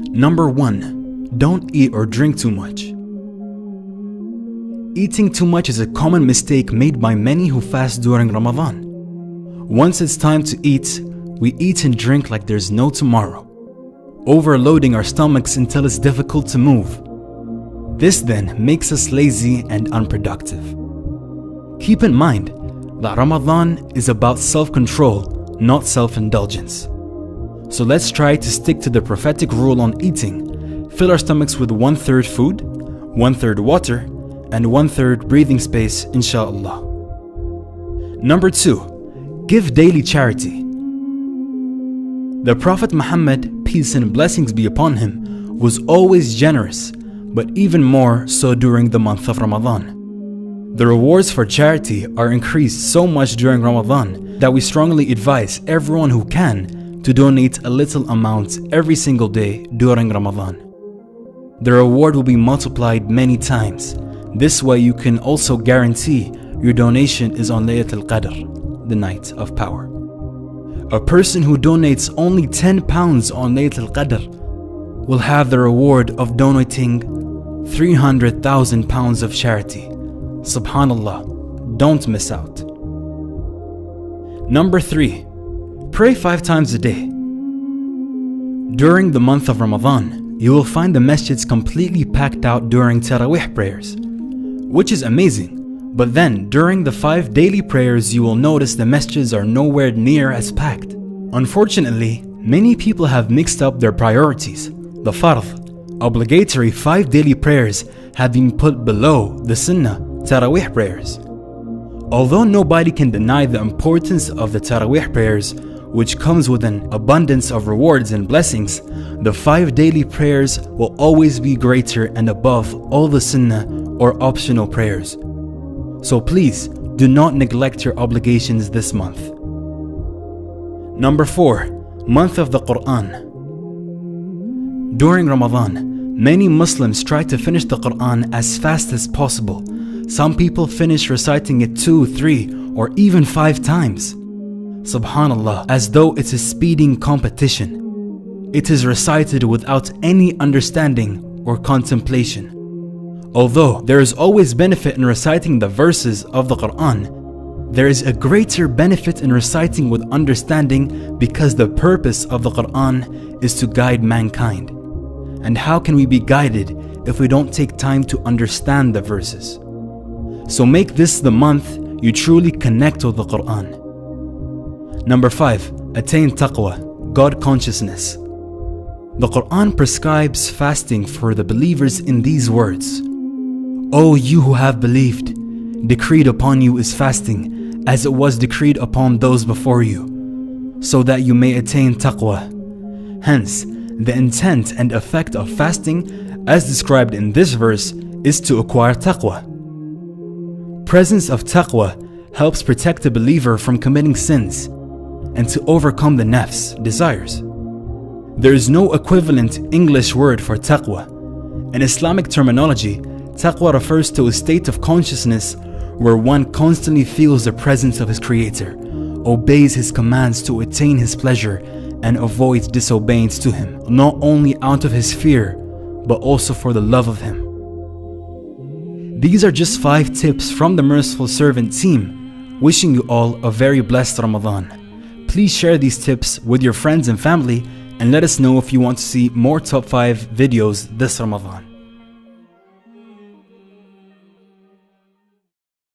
Number 1. Don't eat or drink too much. Eating too much is a common mistake made by many who fast during Ramadan. Once it's time to eat, we eat and drink like there's no tomorrow, overloading our stomachs until it's difficult to move. This then makes us lazy and unproductive. Keep in mind that Ramadan is about self-control, not self-indulgence. So let's try to stick to the prophetic rule on eating. Fill our stomachs with 1/3 food, 1/3 water, and 1/3 breathing space, inshallah. Number 2. Give daily charity. The Prophet Muhammad, peace and blessings be upon him, was always generous, but even more so during the month of Ramadan. The rewards for charity are increased so much during Ramadan that we strongly advise everyone who can to donate a little amount every single day during Ramadan. The reward will be multiplied many times. This way you can also guarantee your donation is on Laylatul Qadr, the night of power. A person who donates only 10 pounds on Laylatul Qadr will have the reward of donating 300,000 pounds of charity. Subhanallah, don't miss out. Number 3. Pray 5 times a day. During the month of Ramadan, you will find the masjids completely packed out during Taraweeh prayers, which is amazing. But then, during the 5 daily prayers, you will notice the masjids are nowhere near as packed. Unfortunately, many people have mixed up their priorities. The fardh, obligatory 5 daily prayers, have been put below the sunnah, Taraweeh prayers. Although nobody can deny the importance of the Taraweeh prayers, which comes with an abundance of rewards and blessings, the 5 daily prayers will always be greater and above all the sunnah or optional prayers. So please, do not neglect your obligations this month. Number 4. Month of the Quran. During Ramadan, many Muslims try to finish the Quran as fast as possible. Some people finish reciting it 2, 3, or even 5 times. Subhanallah, as though it's a speeding competition. It is recited without any understanding or contemplation. Although there is always benefit in reciting the verses of the Quran, there is a greater benefit in reciting with understanding, because the purpose of the Quran is to guide mankind. And how can we be guided if we don't take time to understand the verses? So make this the month you truly connect with the Quran. Number 5. Attain taqwa, God consciousness. The Quran prescribes fasting for the believers in these words: O you who have believed, decreed upon you is fasting, as it was decreed upon those before you, so that you may attain taqwa. Hence, the intent and effect of fasting, as described in this verse, is to acquire taqwa. Presence of taqwa helps protect the believer from committing sins and to overcome the nafs, desires. There is no equivalent English word for taqwa. In Islamic terminology, taqwa refers to a state of consciousness where one constantly feels the presence of his Creator, obeys his commands to attain his pleasure, and avoids disobedience to him, not only out of his fear, but also for the love of him. These are just 5 tips from the Merciful Servant team, wishing you all a very blessed Ramadan. Please share these tips with your friends and family, and let us know if you want to see more top 5 videos this Ramadan.